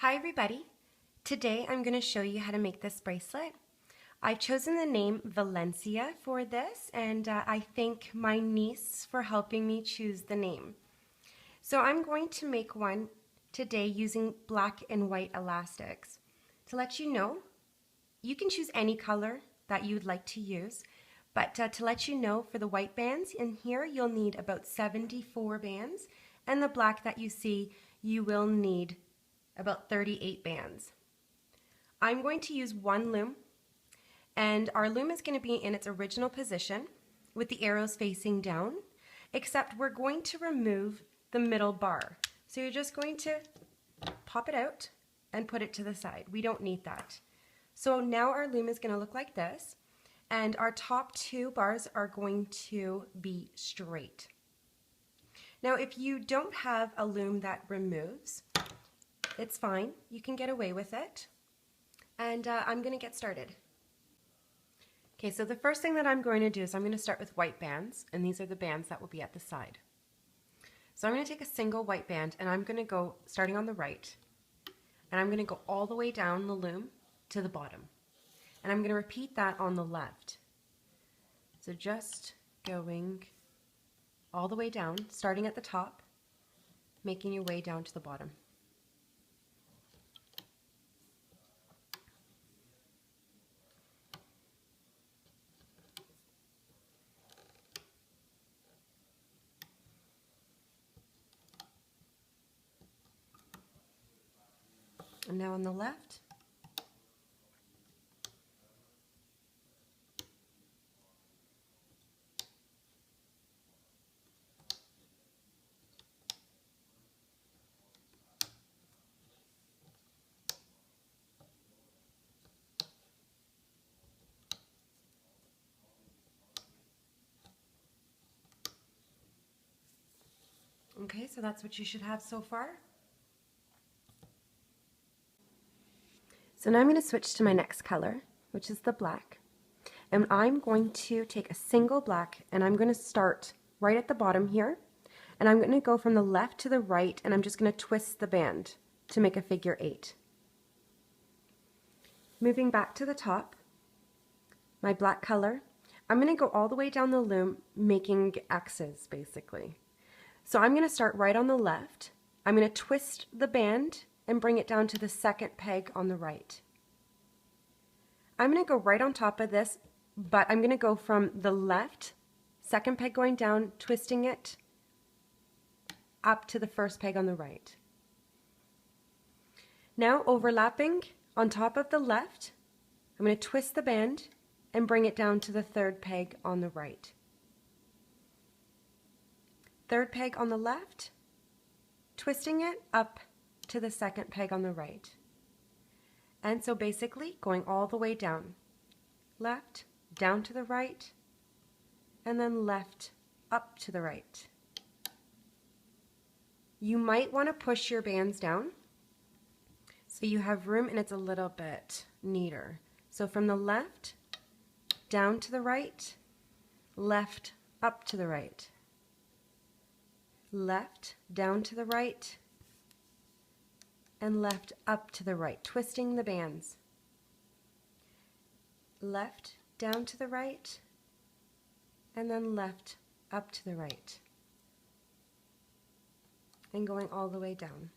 Hi everybody! Today I'm going to show you how to make this bracelet. I've chosen the name Valencia for this, and I thank my niece for helping me choose the name. So I'm going to make one today using black and white elastics. To let you know, you can choose any color that you would like to use, but to let you know, for the white bands in here you'll need about 74 bands, and the black that you see you will need about 38 bands. I'm going to use one loom, and our loom is going to be in its original position with the arrows facing down, except we're going to remove the middle bar. So you're just going to pop it out and put it to the side. We don't need that. So now our loom is going to look like this, and our top two bars are going to be straight. Now if you don't have a loom that removes, it's fine, you can get away with it, and I'm going to get started. Okay, so the first thing that I'm going to do is I'm going to start with white bands, and these are the bands that will be at the side. So I'm going to take a single white band, and I'm going to go starting on the right, and I'm going to go all the way down the loom to the bottom, and I'm going to repeat that on the left. So just going all the way down, starting at the top, making your way down to the bottom. And now on the left. Okay, so that's what you should have so far. So now I'm going to switch to my next color, which is the black. And I'm going to take a single black, and I'm going to start right at the bottom here. And I'm going to go from the left to the right, and I'm just going to twist the band to make a figure 8. Moving back to the top, my black color, I'm going to go all the way down the loom, making X's basically. So I'm going to start right on the left. I'm going to twist the band and bring it down to the second peg on the right. I'm going to go right on top of this, but I'm going to go from the left, second peg going down, twisting it up to the first peg on the right. Now overlapping on top of the left, I'm going to twist the band and bring it down to the third peg on the right. Third peg on the left, twisting it up to the second peg on the right. And so basically going all the way down, left, down to the right, and then left, up to the right. You might want to push your bands down so you have room and it's a little bit neater. So from the left, down to the right, left, up to the right, left, down to the right, and left, up to the right, twisting the bands. Left, down to the right, and then left, up to the right, and going all the way down.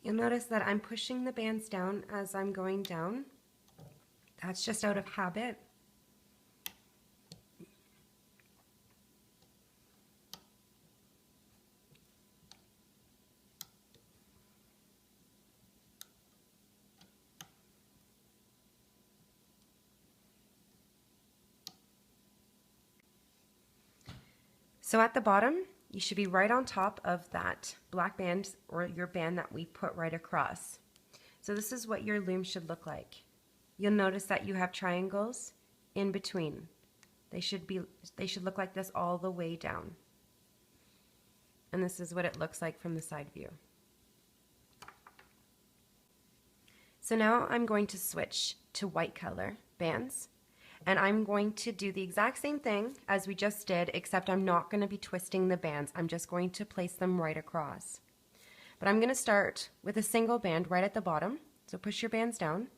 You'll notice that I'm pushing the bands down as I'm going down. That's just out of habit. So at the bottom, you should be right on top of that black band or your band that we put right across. So this is what your loom should look like. You'll notice that you have triangles in between. They should look like this all the way down. And this is what it looks like from the side view. So now I'm going to switch to white color bands, and I'm going to do the exact same thing as we just did, except I'm not going to be twisting the bands. I'm just going to place them right across. But I'm going to start with a single band right at the bottom. So push your bands down,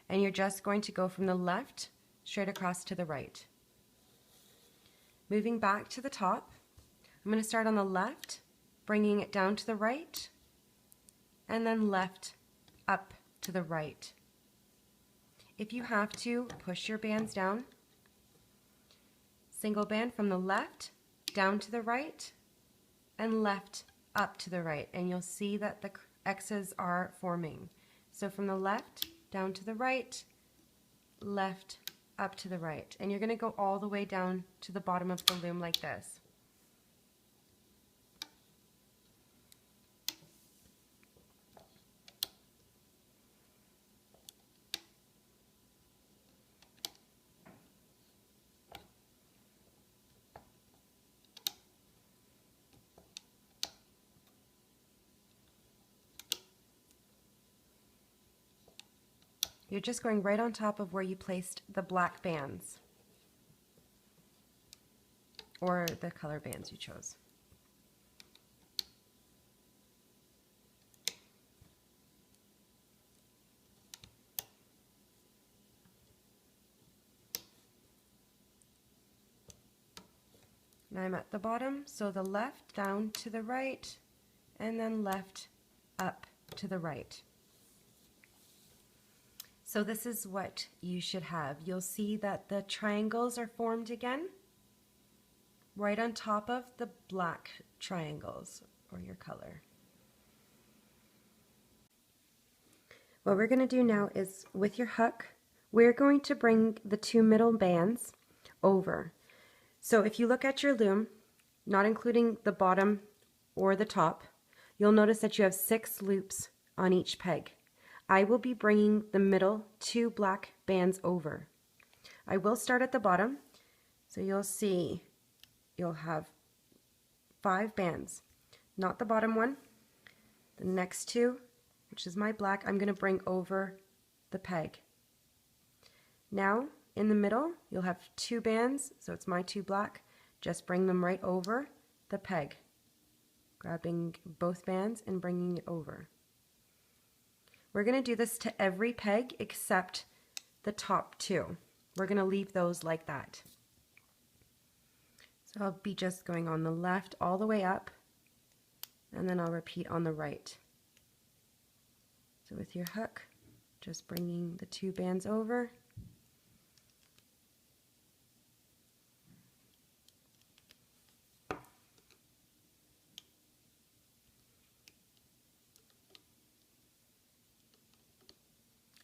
and you're just going to go from the left straight across to the right. Moving back to the top, I'm going to start on the left, bringing it down to the right, and then left up to the right. If you have to, push your bands down. Single band from the left down to the right, and left up to the right, and you'll see that the X's are forming. So from the left down to the right, left up to the right, and you're going to go all the way down to the bottom of the loom like this. You're just going right on top of where you placed the black bands, or the color bands you chose. Now I'm at the bottom, so the left down to the right, and then left up to the right. So this is what you should have. You'll see that the triangles are formed again right on top of the black triangles, or your color. What we're going to do now is, with your hook, we're going to bring the two middle bands over. So if you look at your loom, not including the bottom or the top, you'll notice that you have 6 loops on each peg. I will be bringing the middle 2 black bands over. I will start at the bottom, so you'll see you'll have 5 bands, not the bottom one. The next 2, which is my black, I'm going to bring over the peg. Now in the middle you'll have 2 bands, so it's my 2 black. Just bring them right over the peg, grabbing both bands and bringing it over. We're going to do this to every peg except the top 2. We're going to leave those like that. So I'll be just going on the left all the way up, and then I'll repeat on the right. So with your hook, just bringing the 2 bands over.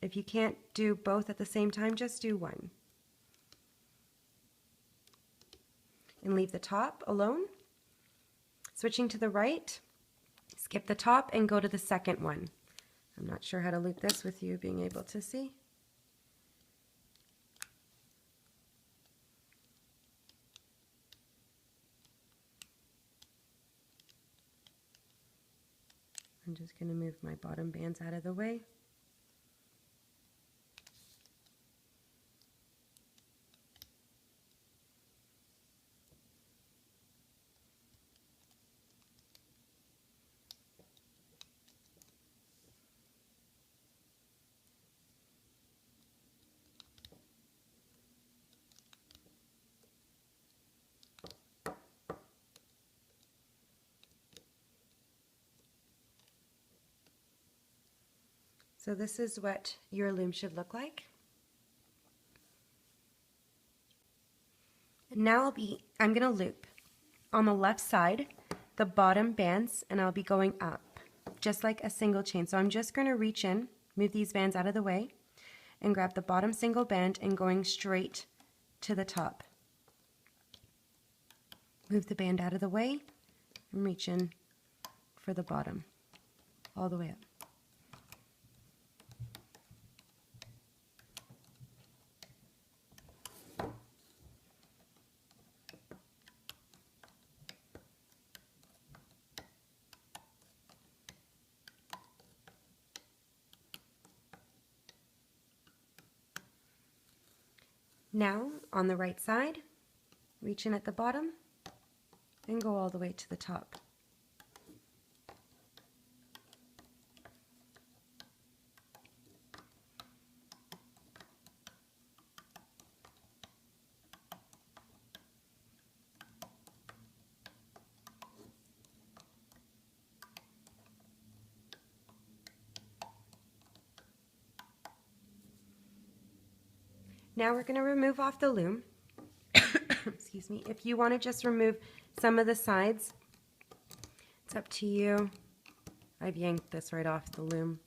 If you can't do both at the same time, just do one. And leave the top alone. Switching to the right, skip the top and go to the second one. I'm not sure how to loop this with you being able to see. I'm just going to move my bottom bands out of the way. So this is what your loom should look like. And now I'm going to loop on the left side the bottom bands, and I'll be going up just like a single chain. So I'm just going to reach in, move these bands out of the way, and grab the bottom single band and going straight to the top. Move the band out of the way and reach in for the bottom all the way up. Now on the right side, reach in at the bottom and go all the way to the top. Now we're going to remove off the loom. Excuse me. If you want to just remove some of the sides, it's up to you. I've yanked this right off the loom.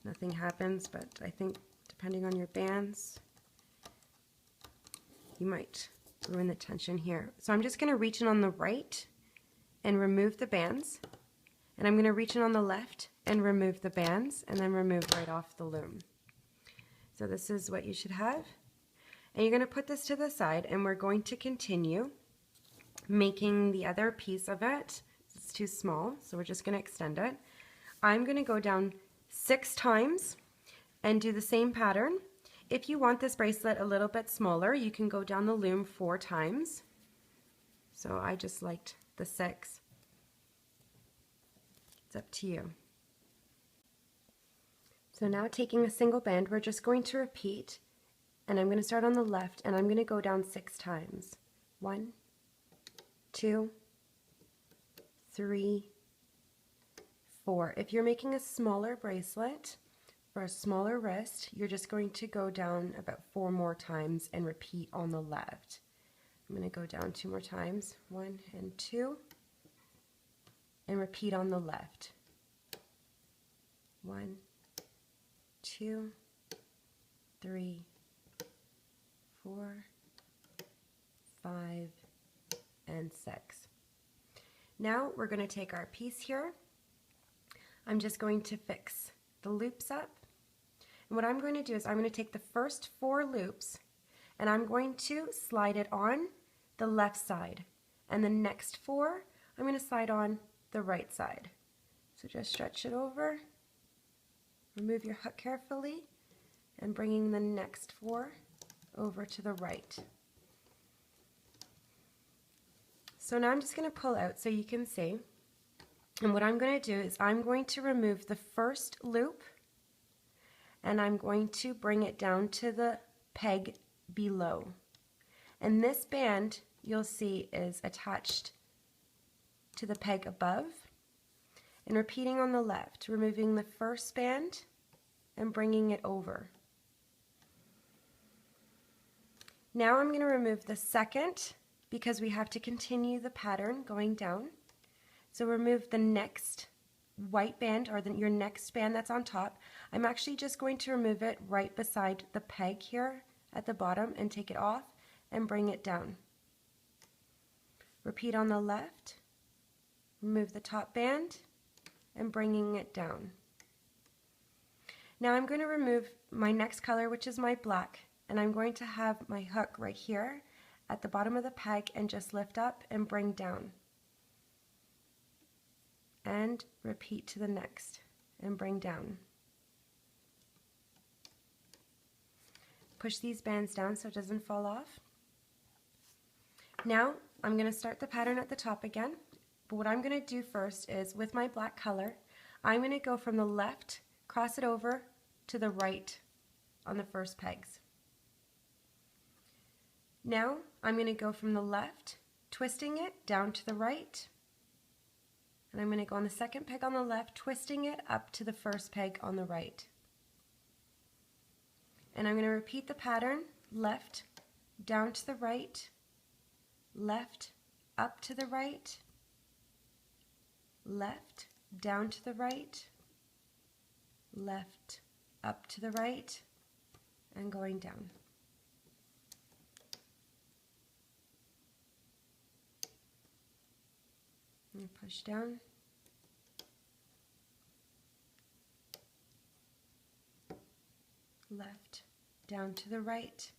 Nothing happens, but I think depending on your bands, you might ruin the tension here. So I'm just going to reach in on the right and remove the bands. And I'm going to reach in on the left and remove the bands and then remove right off the loom. So this is what you should have. And you're going to put this to the side and we're going to continue making the other piece of it. It's too small, so we're just going to extend it. I'm going to go down 6 times and do the same pattern. If you want this bracelet a little bit smaller, you can go down the loom 4 times. So I just liked the 6. It's up to you. So now taking a single band, we're just going to repeat, and I'm going to start on the left and I'm going to go down 6 times. 1, 2, 3, 4. If you're making a smaller bracelet for a smaller wrist, you're just going to go down about 4 more times and repeat on the left. I'm going to go down 2 more times, 1 and 2, and repeat on the left. 1, 2, 3, 4, 5, and 6. Now we're going to take our piece here. I'm just going to fix the loops up. And what I'm going to do is I'm going to take the first 4 loops and I'm going to slide it on the left side. And the next 4, I'm going to slide on the right side. So just stretch it over, remove your hook carefully, and bringing the next 4 over to the right. So now I'm just going to pull out so you can see. And what I'm going to do is I'm going to remove the first loop and I'm going to bring it down to the peg below. And this band, you'll see, is attached to the peg above. And repeating on the left, removing the first band and bringing it over. Now I'm going to remove the second because we have to continue the pattern going down. So remove the next white band or your next band that's on top. I'm actually just going to remove it right beside the peg here at the bottom and take it off and bring it down. Repeat on the left, remove the top band and bringing it down. Now I'm going to remove my next color, which is my black, and I'm going to have my hook right here at the bottom of the peg and just lift up and bring down. And repeat to the next and bring down. Push these bands down so it doesn't fall off. Now I'm going to start the pattern at the top again, but what I'm going to do first is with my black color, I'm going to go from the left, cross it over to the right on the first pegs. Now I'm going to go from the left, twisting it down to the right, and I'm going to go on the second peg on the left, twisting it up to the first peg on the right. And I'm going to repeat the pattern, left, down to the right, left, up to the right, left, down to the right, left, up to the right, and going down. And push down. Left, down to the right,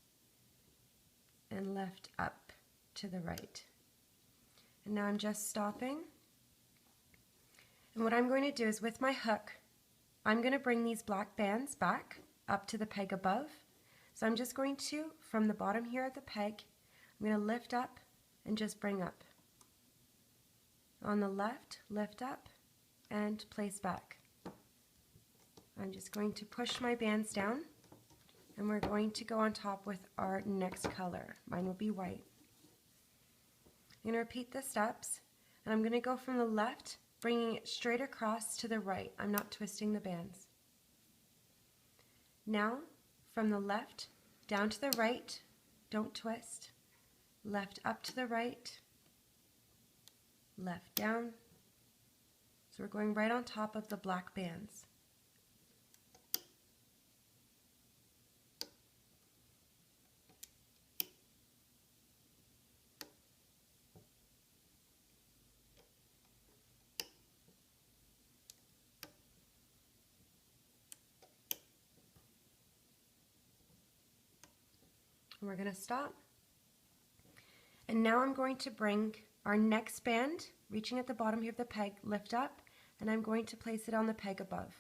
and left, up to the right. And now I'm just stopping. And what I'm going to do is with my hook, I'm going to bring these black bands back up to the peg above. So I'm just going to, from the bottom here at the peg, I'm going to lift up and just bring up. On the left, lift up and place back. I'm just going to push my bands down, and we're going to go on top with our next color. Mine will be white. I'm going to repeat the steps, and I'm going to go from the left, bringing it straight across to the right. I'm not twisting the bands. Now, from the left down to the right, don't twist. Left up to the right, left down. So we're going right on top of the black bands. And we're going to stop. And now I'm going to bring our next band, reaching at the bottom here of the peg, lift up, and I'm going to place it on the peg above.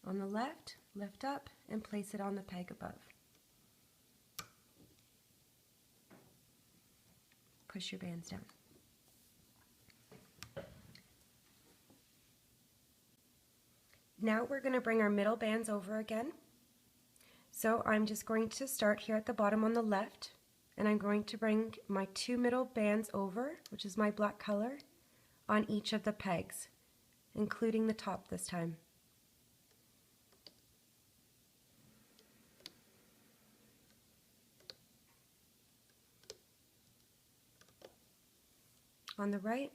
On the left, lift up and place it on the peg above. Push your bands down. Now we're going to bring our middle bands over again. So I'm just going to start here at the bottom on the left, and I'm going to bring my two middle bands over, which is my black color, on each of the pegs, including the top this time. On the right,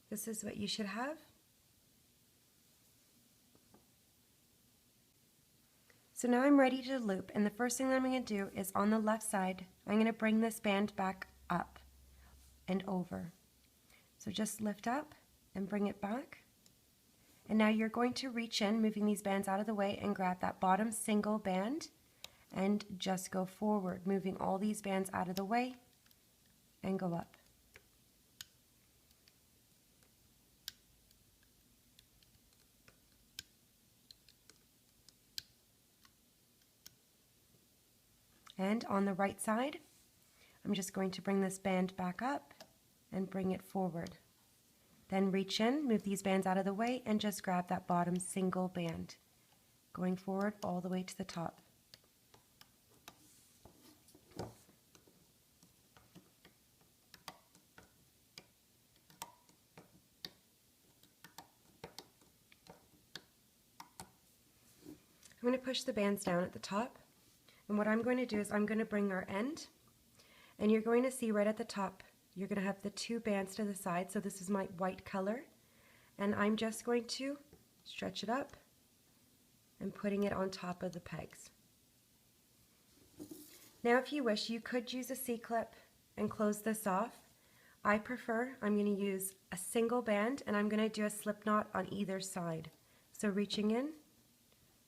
this is what you should have. So now I'm ready to loop, and the first thing that I'm going to do is on the left side, I'm going to bring this band back up and over. So just lift up and bring it back. And now you're going to reach in, moving these bands out of the way, and grab that bottom single band and just go forward, moving all these bands out of the way and go up. And on the right side, I'm just going to bring this band back up and bring it forward. Then reach in, move these bands out of the way, and just grab that bottom single band, going forward all the way to the top. I'm going to push the bands down at the top. And what I'm going to do is I'm going to bring our end, and you're going to see right at the top, you're going to have the two bands to the side. So this is my white color, and I'm just going to stretch it up and putting it on top of the pegs. Now if you wish, you could use a C-clip and close this off. I'm going to use a single band, and I'm going to do a slip knot on either side. So reaching in,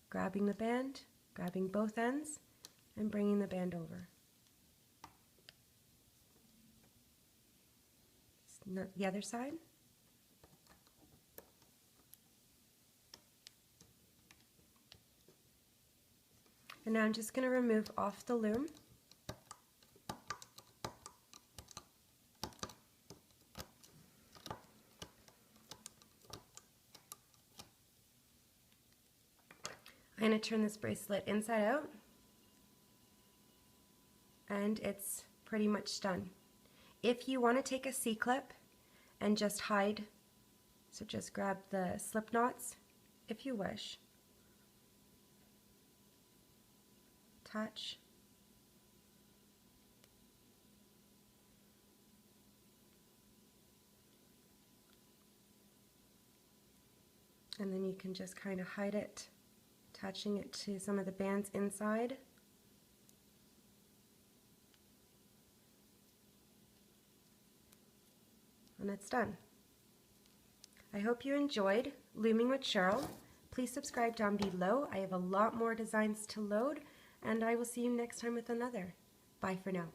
grabbing the band, grabbing both ends, and bringing the band over. The other side. And now I'm just going to remove off the loom. I'm going to turn this bracelet inside out, and it's pretty much done. If you want to take a C-clip and just hide, so just grab the slip knots if you wish. Touch. And then you can just kind of hide it, attaching it to some of the bands inside. And it's done. I hope you enjoyed Looming with Cheryl. Please subscribe down below. I have a lot more designs to load, and I will see you next time with another. Bye for now.